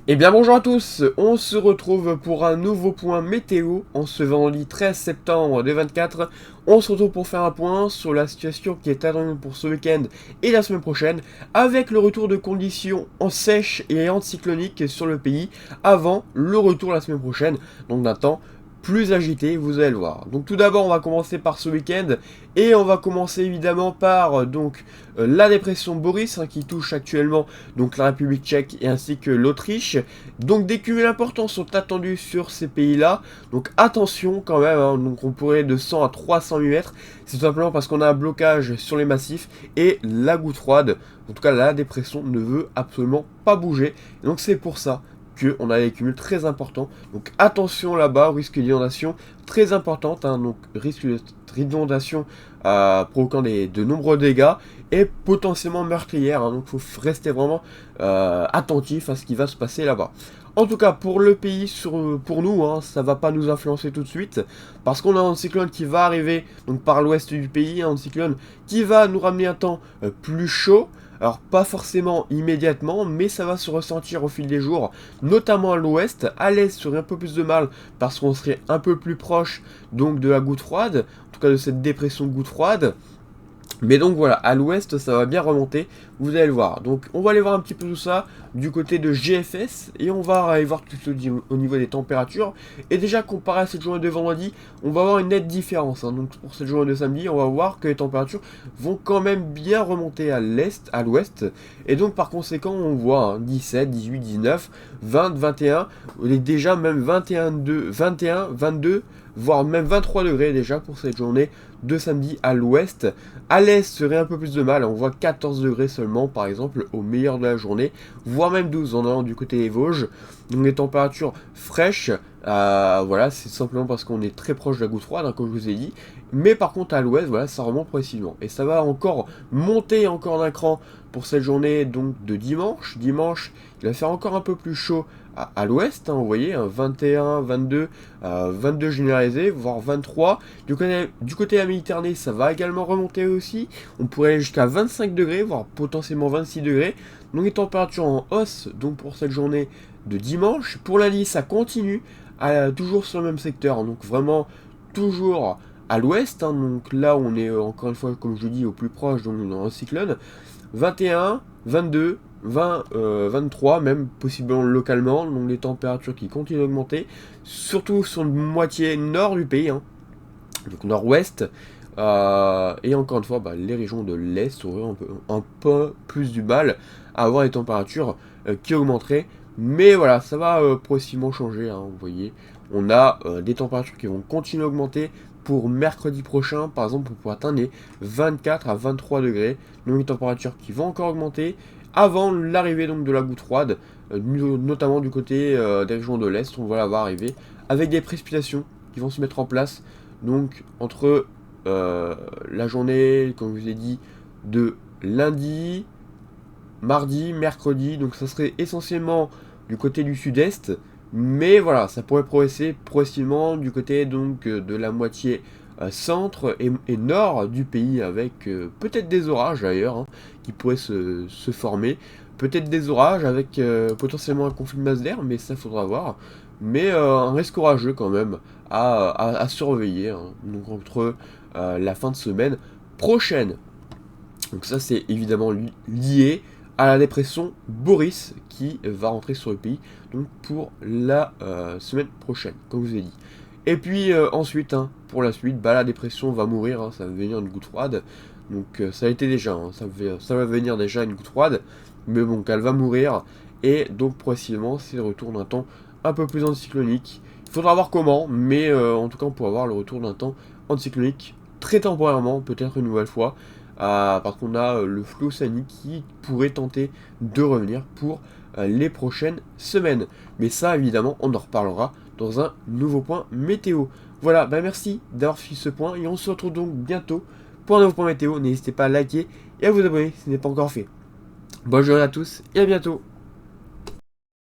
Eh bien bonjour à tous, on se retrouve pour un nouveau point météo en ce vendredi 13 septembre 2024. On se retrouve pour faire un point sur la situation qui est attendue pour ce week-end et la semaine prochaine, avec le retour de conditions en sèche et anticycloniques sur le pays, avant le retour la semaine prochaine, donc d'un temps plus agité, vous allez le voir. Donc tout d'abord on va commencer par ce week-end, et on va commencer évidemment par la dépression Boris qui touche actuellement donc la République tchèque et ainsi que l'Autriche. Donc des cumuls importants sont attendus sur ces pays-là. Donc attention quand même, hein. Donc on pourrait de 100 à 300 mm. C'est tout simplement parce qu'on a un blocage sur les massifs et la goutte froide. En tout cas la dépression ne veut absolument pas bouger. Et donc c'est pour ça qu'on a des cumuls très importants. Donc attention là-bas, risque d'inondation très importante, hein. Donc risque d'inondation provoquant de nombreux dégâts et potentiellement meurtrière, hein. Donc il faut rester vraiment attentif à ce qui va se passer là-bas. En tout cas, pour le pays, pour nous, hein, ça va pas nous influencer tout de suite, parce qu'on a un cyclone qui va arriver donc par l'ouest du pays, un cyclone qui va nous ramener un temps plus chaud. Alors pas forcément immédiatement, mais ça va se ressentir au fil des jours, notamment à l'ouest. À l'est, serait un peu plus de mal, parce qu'on serait un peu plus proche donc de la goutte froide, en tout cas de cette dépression goutte froide. Mais donc voilà, à l'ouest, ça va bien remonter, vous allez le voir. Donc on va aller voir un petit peu tout ça du côté de GFS, et on va aller voir tout au niveau des températures. Et déjà, comparé à cette journée de vendredi, on va avoir une nette différence, hein. Donc pour cette journée de samedi, on va voir que les températures vont quand même bien remonter à l'est, à l'ouest. Et donc par conséquent, on voit, hein, 17, 18, 19, 20, 21, et déjà même 21, 22, voire même 23 degrés déjà pour cette journée de samedi à l'ouest. À l'est serait un peu plus de mal, on voit 14 degrés seulement par exemple au meilleur de la journée, voire même 12 en allant du côté des Vosges. Donc des températures fraîches, voilà, c'est simplement parce qu'on est très proche de la goutte froide, hein, comme je vous ai dit. Mais par contre à l'ouest, voilà, ça remonte progressivement. Et ça va encore monter encore d'un cran pour cette journée donc de dimanche. Dimanche, il va faire encore un peu plus chaud à l'ouest, hein, vous voyez, hein, 21, 22, 22 généralisé, voire 23. Du côté de la Méditerranée, ça va également remonter aussi. On pourrait aller jusqu'à 25 degrés, voire potentiellement 26 degrés. Donc les températures en hausse donc pour cette journée de dimanche. Pour lundi, ça continue, toujours sur le même secteur, hein, donc vraiment toujours à l'ouest, hein. Donc là, on est encore une fois, comme je dis, au plus proche donc, dans un cyclone. 21, 22, 20, 23, même possiblement localement, donc les températures qui continuent d'augmenter, surtout sur la moitié nord du pays, hein, donc nord-ouest, et encore une fois, les régions de l'est auraient un peu plus du mal à avoir les températures qui augmenteraient, mais voilà, ça va progressivement changer, hein, vous voyez, on a des températures qui vont continuer à augmenter. Pour mercredi prochain, par exemple, on pourra atteindre les 24 à 23 degrés, donc les températures qui vont encore augmenter avant l'arrivée donc de la goutte froide, notamment du côté des régions de l'Est. On va la voir arriver avec des précipitations qui vont se mettre en place, donc entre la journée, comme je vous ai dit, de lundi, mardi, mercredi, donc ça serait essentiellement du côté du sud-est. Mais voilà, ça pourrait progresser progressivement du côté donc de la moitié centre et nord du pays, avec peut-être des orages d'ailleurs, hein, qui pourraient se former. Peut-être des orages avec potentiellement un conflit de masse d'air, mais ça faudra voir. Mais un risque orageux quand même à surveiller, hein, donc entre la fin de semaine prochaine. Donc ça c'est évidemment lié à la dépression Boris qui va rentrer sur le pays donc pour la semaine prochaine, comme je vous ai dit. Et puis ensuite, hein, pour la suite, la dépression va mourir, hein, ça va venir une goutte froide. Donc ça a été déjà, hein, ça va venir déjà une goutte froide, mais bon, elle va mourir. Et donc progressivement, c'est le retour d'un temps un peu plus anticyclonique. Il faudra voir comment, mais en tout cas on pourra avoir le retour d'un temps anticyclonique très temporairement, peut-être une nouvelle fois. Parce qu'on a le flot océanique qui pourrait tenter de revenir pour les prochaines semaines. Mais ça, évidemment, on en reparlera dans un nouveau point météo. Voilà, merci d'avoir suivi ce point, et on se retrouve donc bientôt pour un nouveau point météo. N'hésitez pas à liker et à vous abonner si ce n'est pas encore fait. Bonne journée à tous et à bientôt.